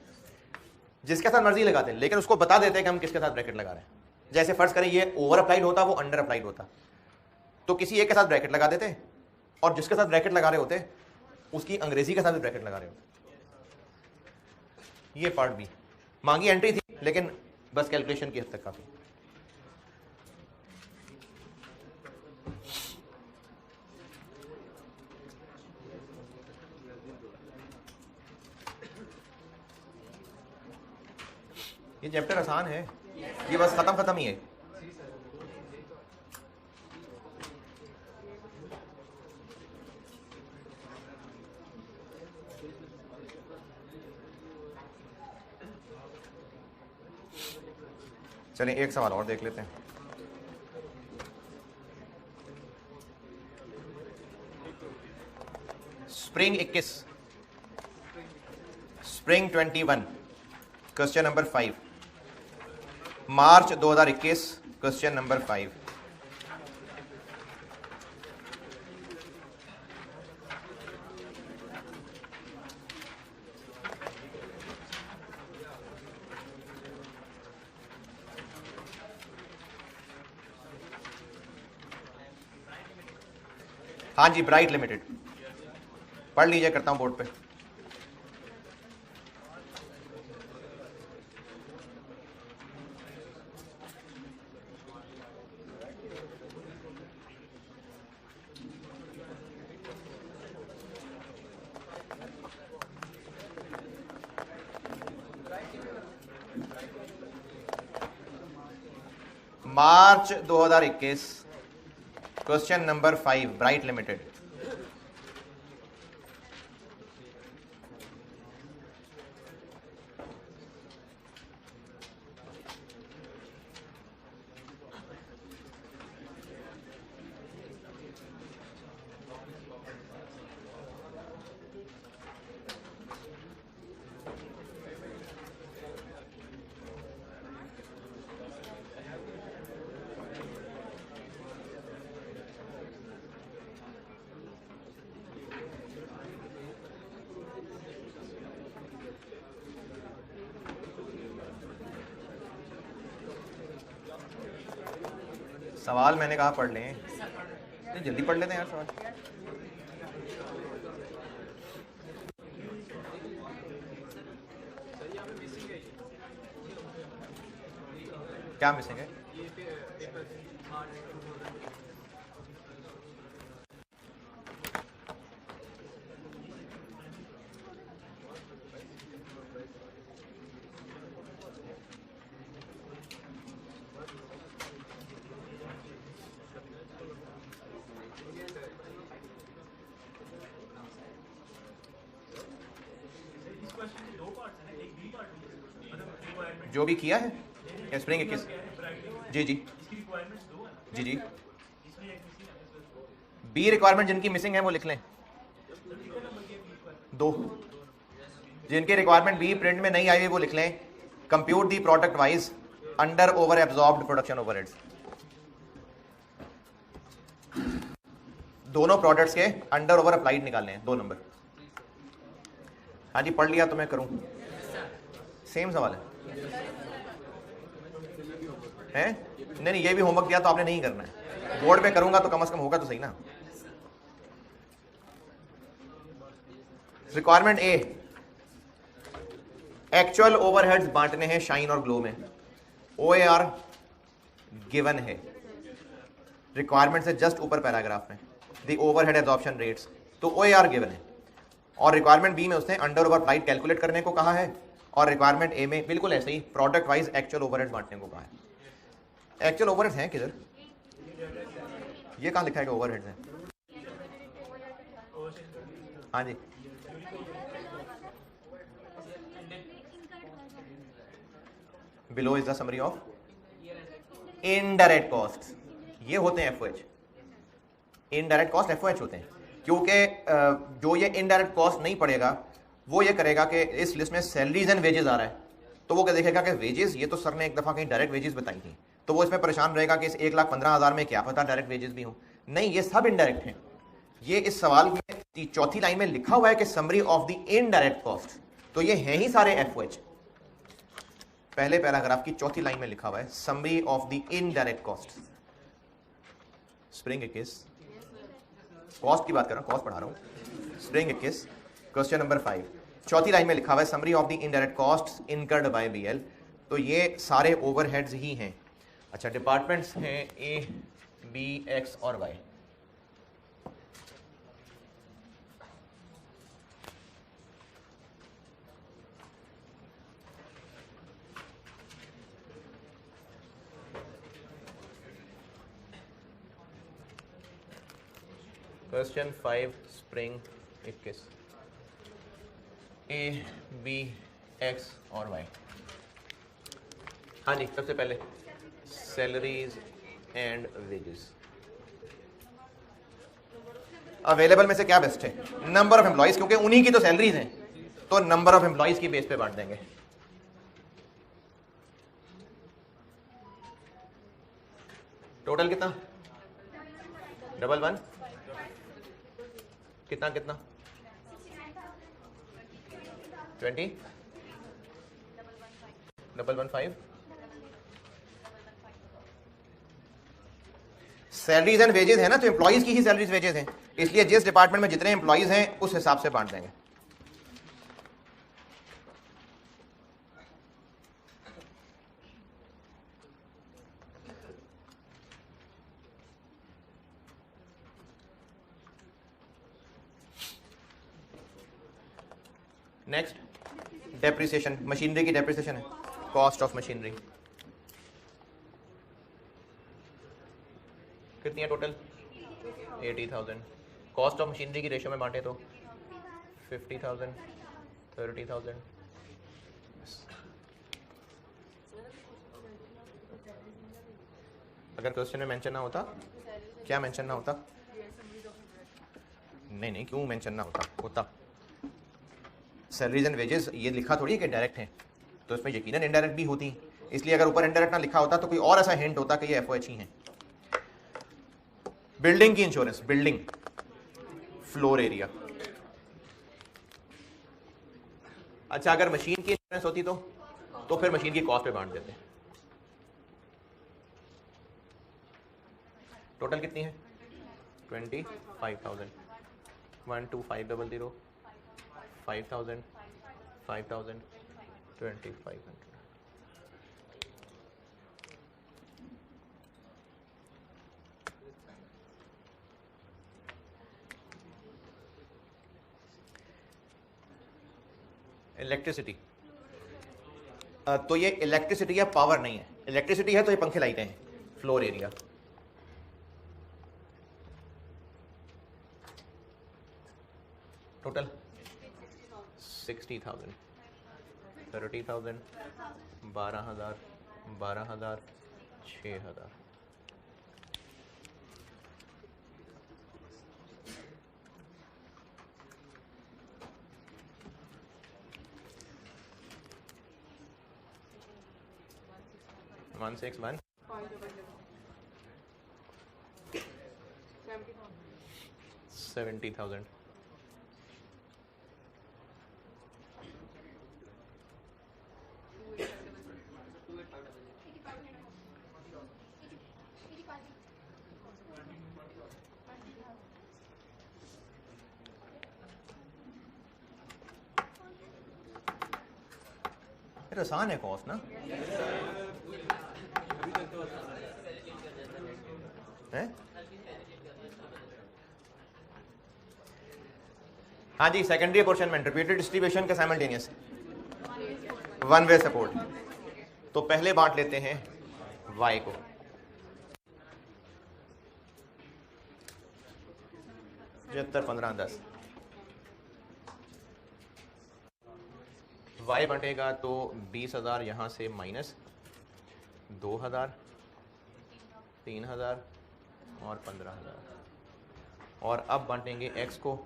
जिसके साथ मर्जी लगाते हैं, लेकिन उसको बता देते हैं कि हम किसके साथ ब्रैकेट लगा रहे हैं। जैसे फर्ज करें ये ओवर अप्लाइड होता, वो अंडर अप्लाइड होता, तो किसी एक के साथ ब्रैकेट लगा देते, और जिसके साथ ब्रैकेट लगा रहे होते उसकी अंग्रेजी के साथ भी ब्रैकेट लगा रहे होते। ये पार्ट बी मांगी एंट्री थी, लेकिन बस कैलकुलेशन की हद तक काफी। ये चैप्टर आसान है, ये बस खत्म ही है। चलिए एक सवाल और देख लेते हैं। स्प्रिंग 21, स्प्रिंग 21, क्वेश्चन नंबर 5, मार्च 2021, क्वेश्चन नंबर 5। हाँ जी, ब्राइट लिमिटेड पढ़ लीजिए, करता हूं बोर्ड पे। मार्च 2021, क्वेश्चन नंबर 5, ब्राइट लिमिटेड। सवाल मैंने कहा पढ़ लें, जल्दी पढ़ लेते हैं यार सवाल। क्या मिसिंग है? जो भी किया है स्प्रिंग 21। जी जी जी जी बी रिक्वायरमेंट जिनकी मिसिंग है वो लिख लें, दो। जिनकी रिक्वायरमेंट बी प्रिंट में नहीं आई हुई वो लिख लें, compute the product wise under over absorbed production overheads. दोनों प्रोडक्ट्स के अंडर ओवर अप्लाइड निकालने हैं, 2 नंबर। हाँ जी पढ़ लिया तो मैं करूं, सेम सवाल है नहीं नहीं, ये भी होमवर्क दिया तो आपने नहीं करना है, बोर्ड पे करूंगा तो कम से कम होगा तो सही ना। रिक्वायरमेंट ए, एक्चुअल ओवरहेड्स बांटने हैं शाइन और ग्लो में, OAR गिवन है रिक्वायरमेंट से जस्ट ऊपर पैराग्राफ में, दी ओवरहेड एब्जॉर्प्शन रेट्स, तो OAR गिवन है। और रिक्वायरमेंट बी में उसने अंडर ओवर अप्लाइड कैलकुलेट करने को कहा है, और रिक्वायरमेंट ए में बिल्कुल ऐसे ही प्रोडक्ट वाइज एक्चुअल ओवरहेड्स बांटने को कहा है। एक्चुअल ओवरहेड्स हैं किधर, ये कहां लिखा है कि ओवरहेड्स हैं? हाँ जी below is the summary of indirect cost, ये होते हैं FOH। इनडायरेक्ट कॉस्ट FOH होते हैं, क्योंकि जो ये इनडायरेक्ट कॉस्ट नहीं पड़ेगा वो ये करेगा कि इस लिस्ट में सैलरीज एंड वेजेस आ रहा है, तो वो क्या देखेगा कि वेजेस, ये तो सर ने एक दफा कहीं डायरेक्ट वेजेस बताई थी, तो वो इसमें परेशान रहेगा कि इस 1,15,000 में क्या पता डायरेक्ट वेजेस भी हो। नहीं, ये सब इनडायरेक्ट हैं। ये इस सवाल में चौथी लाइन में लिखा हुआ है कि summary of the indirect cost, तो ये हैं ही सारे FOH। पहले पैराग्राफ की चौथी लाइन में लिखा हुआ है summary of the indirect cost. Spring 21 cost की बात कर रहा हूं, कॉस्ट पढ़ा रहा हूं। स्प्रिंग 21 क्वेश्चन नंबर 5 चौथी लाइन में लिखा हुआ है summary of the indirect cost incurred by BL, तो ये सारे ओवरहेड्स ही हैं। अच्छा, डिपार्टमेंट्स हैं A, B, X और Y। Question 5 spring 21 A, B, X और Y। हाँ जी, सबसे पहले सैलरीज एंड वेजेस। अवेलेबल में से क्या बेस्ट है? नंबर ऑफ एम्प्लॉइज, क्योंकि उन्हीं की तो सैलरीज हैं, तो नंबर ऑफ एम्प्लॉइज की बेस पे बांट देंगे। टोटल कितना? 11 कितना कितना 20 115। सैलरीज एंड वेजेस है ना, तो एम्प्लॉइज की ही सैलरीज वेजेस हैं, इसलिए जिस डिपार्टमेंट में जितने एम्प्लॉइज हैं उस हिसाब से बांट देंगे। नेक्स्ट, डेप्रिसिएशन, मशीनरी की डेप्रिसिएशन है, कॉस्ट ऑफ मशीनरी कितनी है टोटल? 80,000। कॉस्ट ऑफ मशीनरी की रेशियो में बांटे तो 50,000 30,000। अगर क्वेश्चन में मेंशन ना होता, क्या मेंशन ना होता? नहीं, क्यों मेंशन ना होता? सैलरीज एंड वेजेस ये लिखा थोड़ी कि डायरेक्ट है, तो इसमें यकीनन इनडायरेक्ट भी होती, इसलिए अगर ऊपर इनडायरेक्ट ना लिखा होता तो कोई और ऐसा हिंट होता कि ये FOH ही है। बिल्डिंग की इंश्योरेंस, बिल्डिंग फ्लोर एरिया। अच्छा, अगर मशीन की इंश्योरेंस होती तो फिर मशीन की कॉस्ट पे बांट देते। टोटल कितनी है? 25,000। 12500 5,000 5,000 2,500। इलेक्ट्रिसिटी, तो ये इलेक्ट्रिसिटी या पावर नहीं है, इलेक्ट्रिसिटी है तो ये पंखे लाइटें हैं। Floor area total 60,000। 30,000, 12,000, 12,000, 6,000। वन 70,000। आसान है कॉस्ट ना है? हाँ जी, सेकेंडरी अपोर्शनमेंट, रिपीटेड डिस्ट्रीब्यूशन का साइमल्टेनियस वन वे सपोर्ट। तो पहले बांट लेते हैं y को, 75, 15, 10। y बंटेगा तो 20,000 यहाँ से माइनस 2,000, 3,000 और 15,000। और अब बांटेंगे x को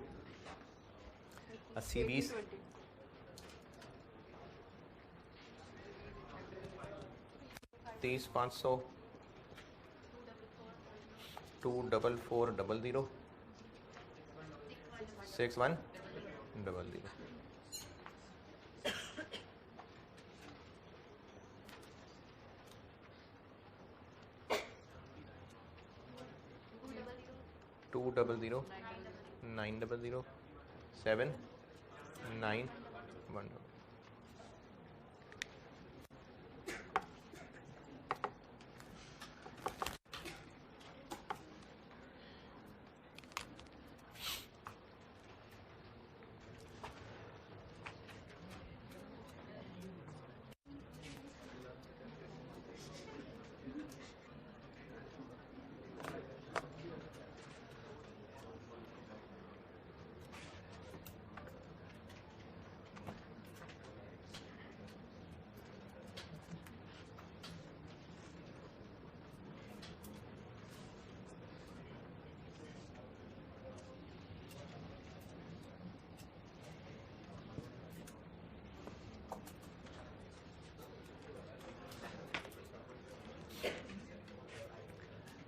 80, 20, 30, 500, 24400, 6100। टू 000, 900, 791।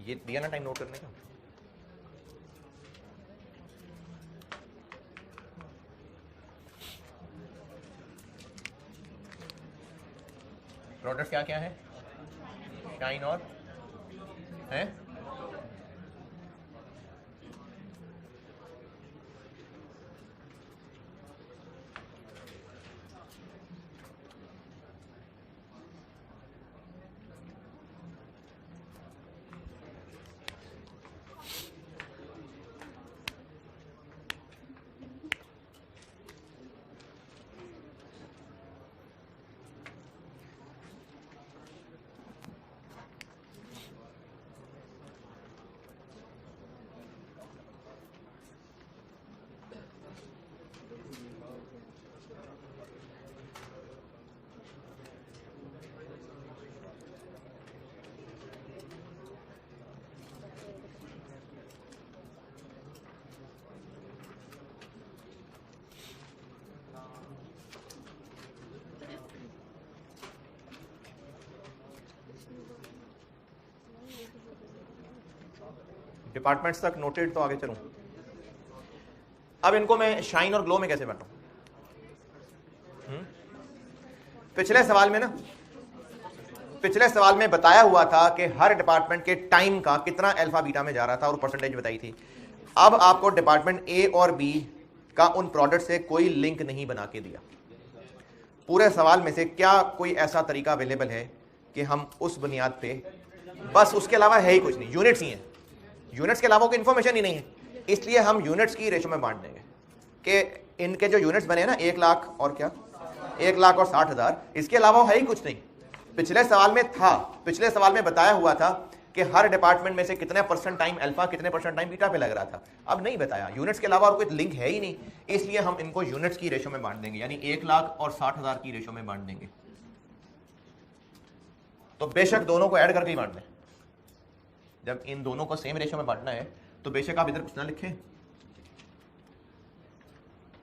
ये दिया ना टाइम नोट करने का। प्रोडक्ट क्या क्या है? शाइन और है डिपार्टमेंट्स तक नोटेड। तो आगे चलूं। अब इनको मैं शाइन और ग्लो में कैसे बांटूं? पिछले सवाल में बताया हुआ था कि हर डिपार्टमेंट के टाइम का कितना अल्फा बीटा में जा रहा था और परसेंटेज बताई थी। अब आपको डिपार्टमेंट ए और बी का उन प्रोडक्ट से कोई लिंक नहीं बना के दिया। पूरे सवाल में से क्या कोई ऐसा तरीका अवेलेबल है कि हम उस बुनियाद पे, बस उसके अलावा है ही कुछ नहीं, यूनिट्स ही हैं, यूनिट्स के अलावा कोई इन्फॉर्मेशन ही नहीं है, इसलिए हम यूनिट्स की रेशो में बांट देंगे कि इनके जो यूनिट्स बने ना 1 लाख और क्या 1 लाख और 60,000, इसके अलावा है ही कुछ नहीं। पिछले सवाल में था, पिछले सवाल में बताया हुआ था कि हर डिपार्टमेंट में से कितने % टाइम अल्फा, कितने % टाइम बीटा पे लग रहा था। अब नहीं बताया, यूनिट्स के अलावा और कोई लिंक है ही नहीं, इसलिए हम इनको यूनिट्स की रेशो में बांट देंगे, यानी 1,00,000 और 60,000 की रेशो में बांट देंगे। तो बेशक दोनों को ऐड करके ही बांट दें, जब इन दोनों को सेम रेशो में बांटना है तो बेशक आप इधर कुछ ना लिखें,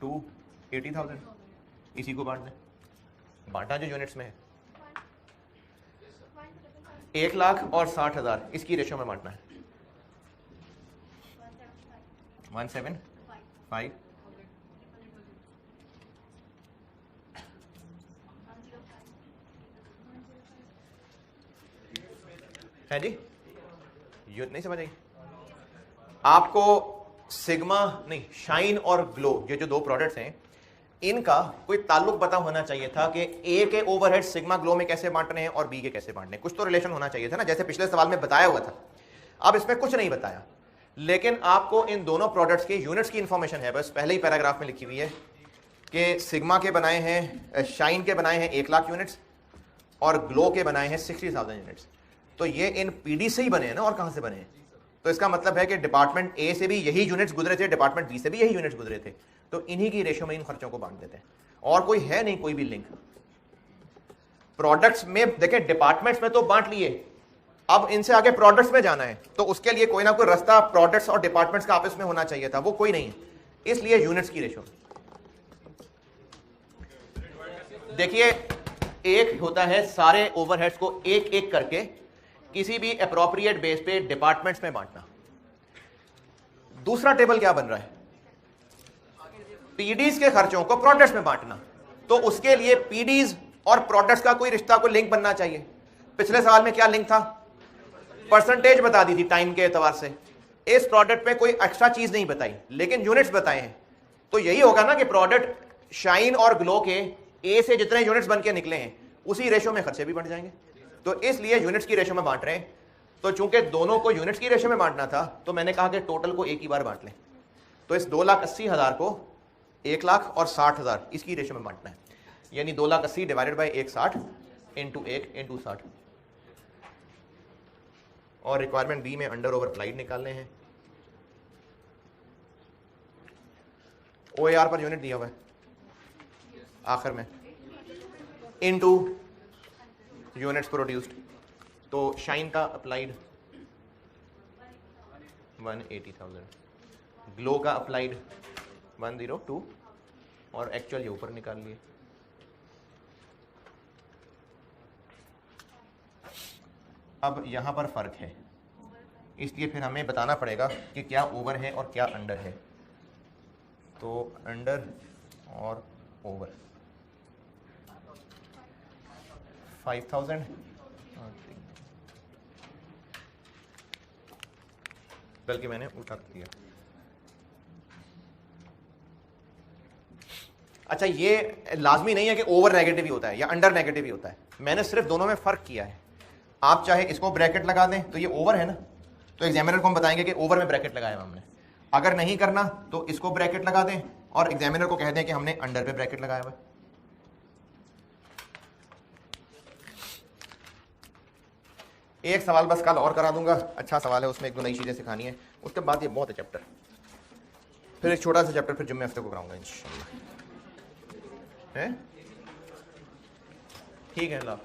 280,000 इसी को बांट दें, बांटा जो यूनिट्स में है। 1,00,000 और 60,000 इसकी रेशो में बांटना है, 175 है जी। यूनिट नहीं समझ आई आपको? सिग्मा नहीं, शाइन और ग्लो, ये जो दो प्रोडक्ट्स हैं, इनका कोई ताल्लुक पता होना चाहिए था कि ए के ओवरहेड सिग्मा ग्लो में कैसे बांटने हैं और बी के कैसे बांटने हैं, कुछ तो रिलेशन होना चाहिए था ना, जैसे पिछले सवाल में बताया हुआ था। अब इसमें कुछ नहीं बताया, लेकिन आपको इन दोनों प्रोडक्ट्स के यूनिट्स की इंफॉर्मेशन है, बस पहले ही पैराग्राफ में लिखी हुई है कि सिग्मा के बनाए हैं, शाइन के बनाए हैं 1,00,000 यूनिट्स और ग्लो के बनाए हैं 60,000 यूनिट्स। तो ये इन पीडी से ही बने हैं ना, और कहां से बने हैं? तो इसका मतलब है कि डिपार्टमेंट ए से भी यही यूनिट्स गुजरे थे, डिपार्टमेंट बी से भी यही यूनिट्स गुजरे थे, तो इन्हीं की रेशो में इन खर्चों को बांट देते हैं, और कोई है नहीं कोई भी लिंक। प्रोडक्ट्स में देखें, डिपार्टमेंट्स में तो बांट लिए, अब इनसे आगे प्रोडक्ट्स में जाना है, तो उसके लिए कोई ना कोई रास्ता प्रोडक्ट्स और डिपार्टमेंट्स का आपस में होना चाहिए था, वो कोई नहीं है, इसलिए यूनिट्स की रेशो। देखिए, एक होता है सारे ओवरहेड्स को एक एक करके किसी भी एप्रोप्रिएट बेस पे डिपार्टमेंट्स में बांटना। दूसरा टेबल क्या बन रहा है? पीडीज के खर्चों को प्रोडक्ट्स में बांटना, तो उसके लिए पीडीज और प्रोडक्ट्स का कोई रिश्ता, कोई लिंक बनना चाहिए। पिछले सवाल में क्या लिंक था? परसेंटेज बता दी थी टाइम के एतबार से, इस प्रोडक्ट पे कोई एक्स्ट्रा चीज नहीं बताई, लेकिन यूनिट्स बताए हैं, तो यही होगा ना कि प्रोडक्ट शाइन और ग्लो के ए से जितने यूनिट्स बन के निकले हैं उसी रेशो में खर्चे भी बढ़ जाएंगे, तो इसलिए यूनिट्स की रेशो में बांट रहे हैं। तो चूंकि दोनों को यूनिट्स की रेशो में बांटना था, तो मैंने कहा कि टोटल को एक ही बार बांट लें, तो इस 2,80,000 को 1,00,000 और 60,000 इसकी रेशो में बांटना है, यानी 2,80,000 डिवाइडेड बाई 1,60 इंटू 1 इंटू 60। और रिक्वायरमेंट बी में अंडर ओवर अप्लाइड निकालने हैं। OAR पर यूनिट दिया हुआ है आखिर में, इनटू यूनिट्स प्रोड्यूस्ड, तो शाइन का अप्लाइड 180,000, ग्लो का अप्लाइड 102 और एक्चुअल ये ऊपर निकाल लिए। अब यहां पर फर्क है, इसलिए फिर हमें बताना पड़ेगा कि क्या ओवर है और क्या अंडर है। तो अंडर और ओवर 5,000, बल्कि मैंने उठा दिया। अच्छा, ये लाजमी नहीं है कि ओवर नेगेटिव ही होता है या अंडर नेगेटिव ही होता है, मैंने सिर्फ दोनों में फर्क किया है। आप चाहे इसको ब्रैकेट लगा दें तो ये ओवर है ना, तो एग्जामिनर को हम बताएंगे कि ओवर में ब्रैकेट लगाया है हमने। अगर नहीं करना तो इसको ब्रैकेट लगा दें और एग्जामिनर को कह दें कि हमने अंडर पे ब्रैकेट लगाया हुआ है। एक सवाल बस कल और करा दूंगा, अच्छा सवाल है, उसमें एक दो नई चीजें सिखानी है, उसके बाद ये बहुत है चैप्टर, फिर एक छोटा सा चैप्टर फिर जुम्मे हफ्ते को कराऊंगा इंशाल्लाह। है ठीक है, अल्लाह।